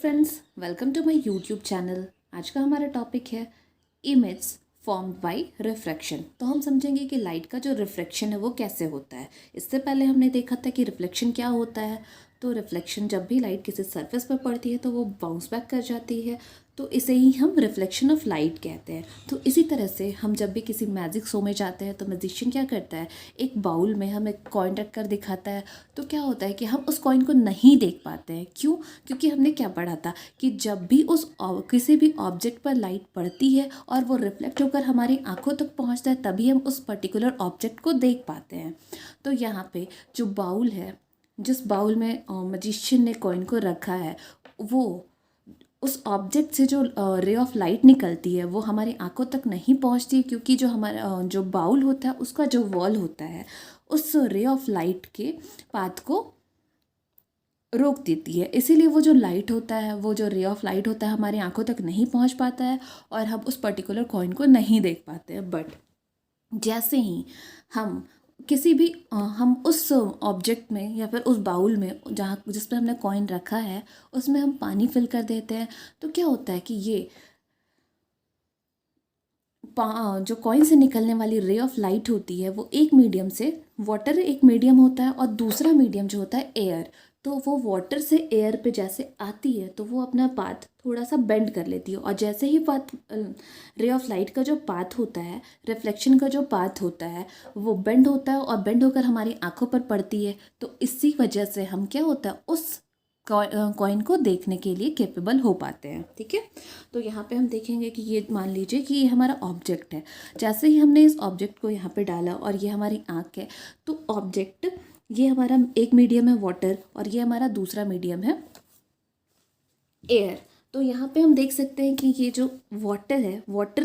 Friends, welcome to my YouTube channel. आज का हमारा टॉपिक है इमेज फॉर्म्ड बाय रिफ्रैक्शन। तो हम समझेंगे कि लाइट का जो रिफ्रैक्शन है वो कैसे होता है। इससे पहले हमने देखा था कि रिफ्लेक्शन क्या होता है। तो रिफ्लेक्शन, जब भी लाइट किसी सरफेस पर पड़ती है तो वो बाउंस बैक कर जाती है, तो इसे ही हम रिफ्लेक्शन ऑफ लाइट कहते हैं। तो इसी तरह से हम जब भी किसी मैजिक शो में जाते हैं तो मैजिशियन क्या करता है, एक बाउल में हमें कॉइन रख कर दिखाता है। तो क्या होता है कि हम उस कॉइन को नहीं देख पाते हैं। क्यों? क्योंकि हमने क्या पढ़ा था कि जब भी किसी भी ऑब्जेक्ट पर लाइट पड़ती है और वो रिफ्लेक्ट होकर हमारी आंखों तक पहुंचता है, तभी हम उस पर्टिकुलर ऑब्जेक्ट को देख पाते हैं। तो यहाँ पे जो बाउल है, जिस बाउल में मैजिशियन ने कॉइन को रखा है, वो उस ऑब्जेक्ट से जो रे ऑफ लाइट निकलती है वो हमारी आंखों तक नहीं पहुंचती, क्योंकि जो हमारा जो बाउल होता है उसका जो वॉल होता है उस रे ऑफ लाइट के पाथ को रोक देती है। इसीलिए वो जो लाइट होता है, वो जो रे ऑफ लाइट होता है, हमारी आंखों तक नहीं पहुंच पाता है और हम उस पर्टिकुलर कॉइन को नहीं देख पाते हैं। बट जैसे ही हम किसी भी हम उस ऑब्जेक्ट में या फिर उस बाउल में जहाँ जिस पर हमने कॉइन रखा है उसमें हम पानी फिल कर देते हैं, तो क्या होता है कि ये जो कॉइन से निकलने वाली रे ऑफ लाइट होती है वो एक मीडियम से, वाटर एक मीडियम होता है और दूसरा मीडियम जो होता है एयर, तो वो वाटर से एयर पे जैसे आती है तो वो अपना पाथ थोड़ा सा बेंड कर लेती है। और जैसे ही पाथ रे ऑफ लाइट का जो पाथ होता है, रिफ्लेक्शन का जो पाथ होता है, वो बेंड होता है और बेंड होकर हमारी आंखों पर पड़ती है। तो इसी वजह से हम क्या होता है, उस कॉइन को देखने के लिए कैपेबल हो पाते हैं। ठीक है, तो यहाँ पे हम देखेंगे कि ये मान लीजिए कि ये हमारा ऑब्जेक्ट है। जैसे ही हमने इस ऑब्जेक्ट को यहाँ पे डाला और ये हमारी आँख है, तो ऑब्जेक्ट, ये हमारा एक मीडियम है वाटर और ये हमारा दूसरा मीडियम है एयर। तो यहाँ पे हम देख सकते हैं कि ये जो वाटर है, वाटर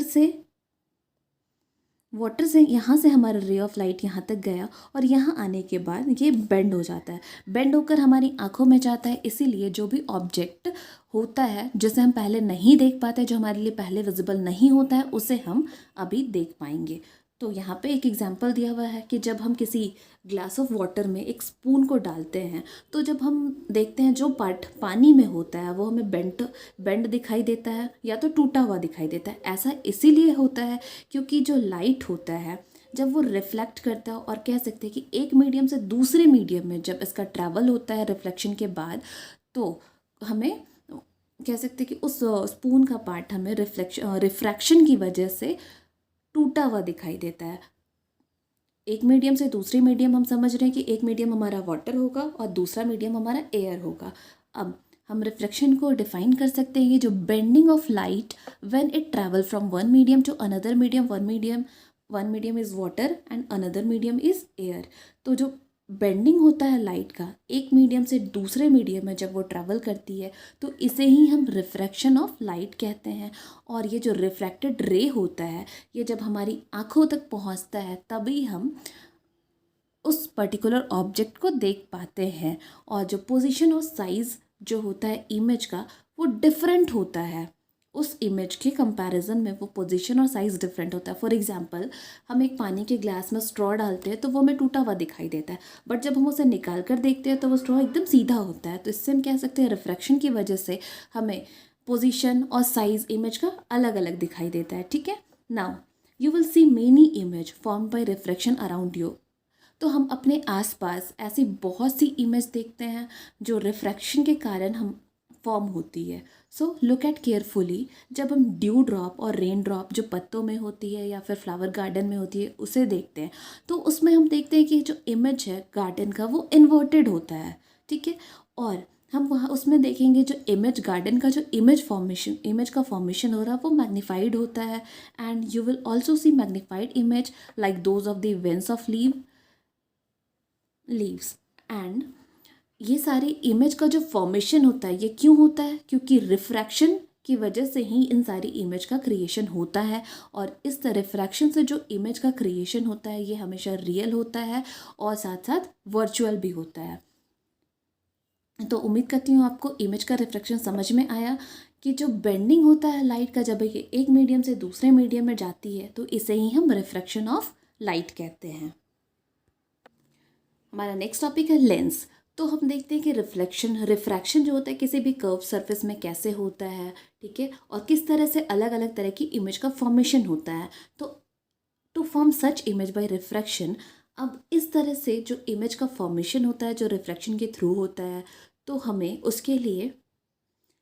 से यहाँ से हमारा रे ऑफ लाइट यहाँ तक गया और यहाँ आने के बाद ये बेंड हो जाता है, बेंड होकर हमारी आंखों में जाता है। इसीलिए जो भी ऑब्जेक्ट होता है जिसे हम पहले नहीं देख पाते, जो हमारे लिए पहले विजिबल नहीं होता है, उसे हम अभी देख पाएंगे। तो यहाँ पे एक एग्जांपल दिया हुआ है कि जब हम किसी ग्लास ऑफ वाटर में एक स्पून को डालते हैं, तो जब हम देखते हैं जो पार्ट पानी में होता है वो हमें बेंड दिखाई देता है या तो टूटा हुआ दिखाई देता है। ऐसा इसीलिए होता है क्योंकि जो लाइट होता है जब वो रिफ्लेक्ट करता है, और कह सकते हैं कि एक मीडियम से दूसरे मीडियम में जब इसका ट्रैवल होता है रिफ्लेक्शन के बाद, तो हमें कह सकते हैं कि उस स्पून का पार्ट हमें रिफ्रैक्शन की वजह से टूटा हुआ दिखाई देता है। एक मीडियम से दूसरे मीडियम हम समझ रहे हैं कि एक मीडियम हमारा वाटर होगा और दूसरा मीडियम हमारा एयर होगा। अब हम रिफ्लेक्शन को डिफाइन कर सकते हैं, जो bending of light when it travel from one medium to another medium, one medium is water and another medium is air. तो जो बेंडिंग होता है लाइट का एक मीडियम से दूसरे मीडियम में जब वो ट्रैवल करती है, तो इसे ही हम रिफ्रैक्शन ऑफ लाइट कहते हैं। और ये जो रिफ्रैक्टेड रे होता है, ये जब हमारी आंखों तक पहुंचता है तभी हम उस पर्टिकुलर ऑब्जेक्ट को देख पाते हैं। और जो पोजीशन और साइज़ जो होता है इमेज का, वो डिफरेंट होता है। उस इमेज के कंपैरिजन में वो पोजीशन और साइज़ डिफरेंट होता है। फॉर एग्जांपल, हम एक पानी के ग्लास में स्ट्रॉ डालते हैं तो वो हमें टूटा हुआ दिखाई देता है, बट जब हम उसे निकाल कर देखते हैं तो वो स्ट्रॉ एकदम सीधा होता है। तो इससे हम कह सकते हैं रिफ्रैक्शन की वजह से हमें पोजीशन और साइज़ इमेज का अलग अलग दिखाई देता है। ठीक है, now you will see many image formed by refraction around you. तो हम अपने आसपास ऐसी बहुत सी इमेज देखते हैं जो रिफ्रैक्शन के कारण हम फॉर्म होती है। So look at carefully. जब हम ड्यू ड्रॉप और रेन ड्रॉप जो पत्तों में होती है या फिर फ्लावर गार्डन में होती है उसे देखते हैं, तो उसमें हम देखते हैं कि जो इमेज है गार्डन का वो इन्वर्टेड होता है। ठीक है, और हम वहाँ उसमें देखेंगे जो इमेज गार्डन का जो इमेज का फॉर्मेशन हो रहा है वो मैग्नीफाइड होता है। And you will also see magnified image like those of the veins of leaves. And ये सारी इमेज का जो फॉर्मेशन होता है, ये क्यों होता है? क्योंकि रिफ्रैक्शन की वजह से ही इन सारी इमेज का क्रिएशन होता है। और इस रिफ्रैक्शन से जो इमेज का क्रिएशन होता है ये हमेशा रियल होता है और साथ साथ वर्चुअल भी होता है। तो उम्मीद करती हूँ आपको इमेज का रिफ्रैक्शन समझ में आया कि जो बेंडिंग होता है लाइट का जब ये एक मीडियम से दूसरे मीडियम में जाती है, तो इसे ही हम रिफ्रैक्शन ऑफ लाइट कहते हैं। हमारा नेक्स्ट टॉपिक है लेंस। तो हम देखते हैं कि रिफ्रैक्शन जो होता है किसी भी कर्व सरफेस में कैसे होता है, ठीक है, और किस तरह से अलग अलग तरह की इमेज का फॉर्मेशन होता है। तो to form such image by refraction, अब इस तरह से जो इमेज का फॉर्मेशन होता है जो रिफ्रैक्शन के थ्रू होता है, तो हमें उसके लिए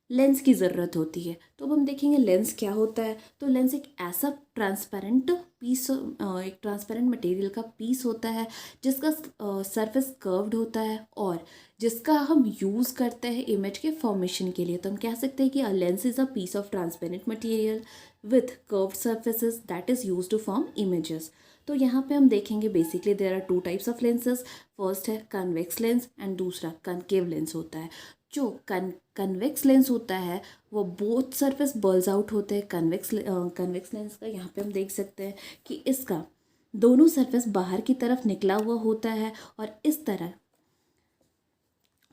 लेंस की ज़रूरत होती है। तो अब हम देखेंगे लेंस क्या होता है। तो लेंस एक ऐसा ट्रांसपेरेंट पीस, एक ट्रांसपेरेंट मटेरियल का पीस होता है जिसका सरफेस कर्व्ड होता है और जिसका हम यूज़ करते हैं इमेज के फॉर्मेशन के लिए। तो हम कह सकते हैं कि a lens is a piece of transparent material with curved surfaces that is use to form images. तो यहाँ पे हम देखेंगे basically there are two types of lenses. First है कन्वेक्स लेंस एंड दूसरा कनकेव लेंस होता है। जो कन्वेक्स लेंस होता है वो बोथ सरफेस बर्ल्स आउट होते हैं। कन्वेक्स लेंस का यहाँ पे हम देख सकते हैं कि इसका दोनों सरफेस बाहर की तरफ निकला हुआ होता है और इस तरह,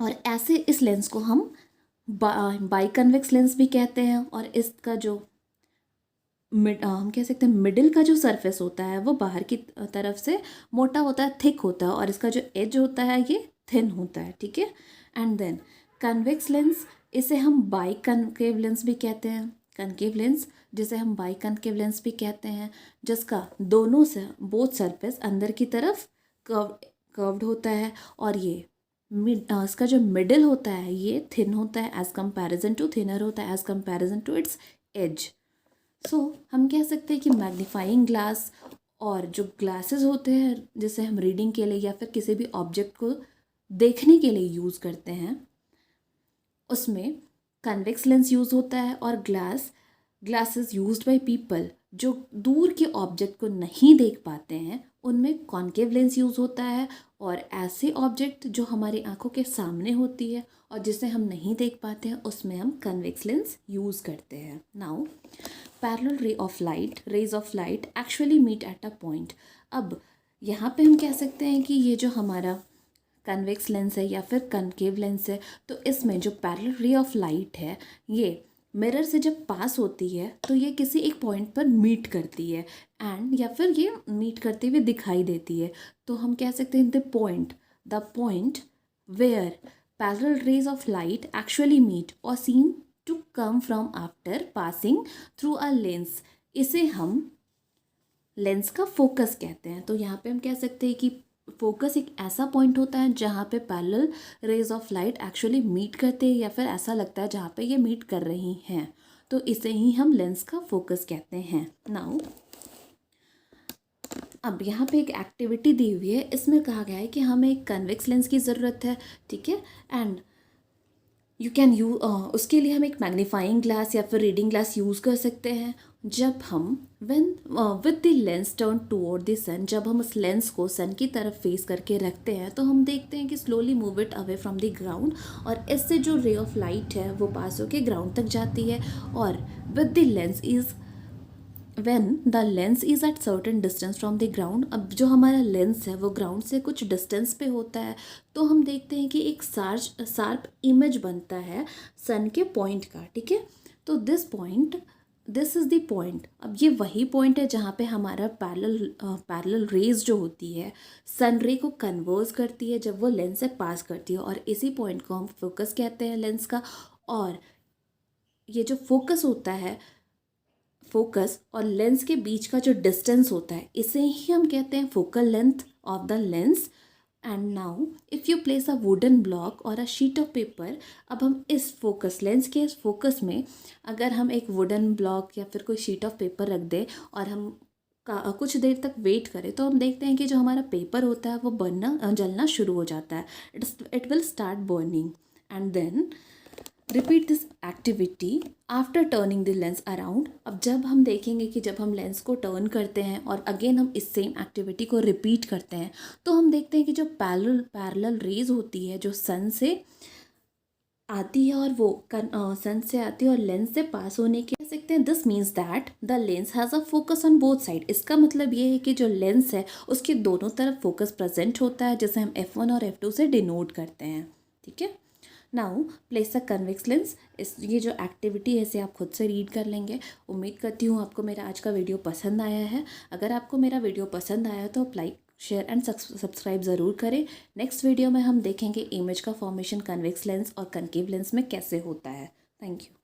और ऐसे इस लेंस को हम बाई कन्वेक्स लेंस भी कहते हैं। और इसका जो हम कह सकते हैं मिडिल का जो सरफेस होता है वो बाहर की तरफ से मोटा होता है, थिक होता है, और इसका जो एज होता है ये थिन होता है, ठीक है। एंड देन कन्वेक्स लेंस, इसे हम बाई कनकेव लेंस भी कहते हैं। कनकेव लेंस जिसे हम बाई कनकेव लेंस भी कहते हैं, जिसका दोनों से बोथ सरफेस अंदर की तरफ कर्व्ड होता है और ये इसका जो मिडिल होता है ये थिन होता है एज कंपैरिजन टू, थिनर होता है as comparison to its edge. So हम कह सकते हैं कि मैग्नीफाइंग ग्लास और जो ग्लासेस होते हैं जिसे हम रीडिंग के लिए या फिर किसी भी ऑब्जेक्ट को देखने के लिए यूज़ करते हैं, उसमें कन्वेक्स लेंस यूज़ होता है। और ग्लासेस यूज्ड बाय पीपल जो दूर के ऑब्जेक्ट को नहीं देख पाते हैं उनमें कॉनकेव लेंस यूज़ होता है। और ऐसे ऑब्जेक्ट जो हमारी आंखों के सामने होती है और जिसे हम नहीं देख पाते हैं उसमें हम कन्वेक्स लेंस यूज़ करते हैं। Now parallel rays of light actually meet at a point. अब यहाँ पे हम कह सकते हैं कि ये जो हमारा कन्वेक्स लेंस है या फिर कनकेव लेंस है, तो इसमें जो पैरेलल रे ऑफ लाइट है ये मिरर से जब पास होती है तो ये किसी एक पॉइंट पर मीट करती है एंड या फिर ये मीट करते हुए दिखाई देती है। तो हम कह सकते हैं the point where parallel rays of light actually meet और seem to come from after passing through a lens, इसे हम लेंस का फोकस कहते हैं। तो यहाँ पे हम कह सकते हैं कि फोकस एक ऐसा पॉइंट होता है जहाँ पे parallel rays of light actually meet करते हैं या फिर ऐसा लगता है जहाँ पे ये मीट कर रही हैं, तो इसे ही हम लेंस का फोकस कहते हैं। नाउ अब यहाँ पे एक एक्टिविटी दी हुई है, इसमें कहा गया है कि हमें एक कन्वेक्स लेंस की ज़रूरत है, ठीक है, एंड उसके लिए हम एक मैग्नीफाइंग ग्लास या फिर रीडिंग ग्लास यूज़ कर सकते हैं। जब हम with the lens turn toward the sun, जब हम उस लेंस को सन की तरफ फेस करके रखते हैं तो हम देखते हैं कि slowly move it away from the ground, और इससे जो रे ऑफ लाइट है वो पास होकर ग्राउंड तक जाती है। और with the lens is when the lens is at certain distance from the ground, अब जो हमारा लेंस है वो ग्राउंड से कुछ डिस्टेंस पे होता है, तो हम देखते हैं कि एक शार्प इमेज बनता है सन के पॉइंट का, ठीक है। तो दिस इज़ द पॉइंट। अब ये वही पॉइंट है जहाँ पे हमारा पैरेलल रेज जो होती है सन रे को कन्वर्स करती है जब वो लेंस से पास करती है, और इसी पॉइंट को हम फोकस कहते हैं लेंस का। और ये जो फोकस और लेंस के बीच का जो डिस्टेंस होता है इसे ही हम कहते हैं focal length of the lens. And now if you place a wooden block और अ शीट ऑफ पेपर, अब हम इस लेंस के इस फोकस में अगर हम एक वुडन ब्लॉक या फिर कोई शीट ऑफ पेपर रख दें और हम कुछ देर तक वेट करें, तो हम देखते हैं कि जो हमारा पेपर होता है वो जलना शुरू हो जाता है। It will start burning and then repeat this activity after turning the lens around. अब जब हम देखेंगे कि जब हम लेंस को टर्न करते हैं और अगेन हम इस सेम एक्टिविटी को रिपीट करते हैं, तो हम देखते हैं कि जो पैरेलल रेज होती है जो सन से आती है और वो सन से आती है और लेंस से पास होने के कह सकते हैं। This means that the lens has a focus on both side. इसका मतलब ये है कि जो लेंस है उसके दोनों तरफ फोकस प्रेजेंट होता है, जिसे हम F1 और F2 से डिनोट करते हैं, ठीक है। नाउ प्लेस अ कन्वेक्स लेंस, ये जो एक्टिविटी है इसे आप खुद से रीड कर लेंगे। उम्मीद करती हूँ आपको मेरा आज का वीडियो पसंद आया है। अगर आपको मेरा वीडियो पसंद आया तो आप लाइक शेयर एंड सब्सक्राइब ज़रूर करें। नेक्स्ट वीडियो में हम देखेंगे इमेज का फॉर्मेशन कन्वेक्स लेंस और कनकेव लेंस में कैसे होता है। Thank you.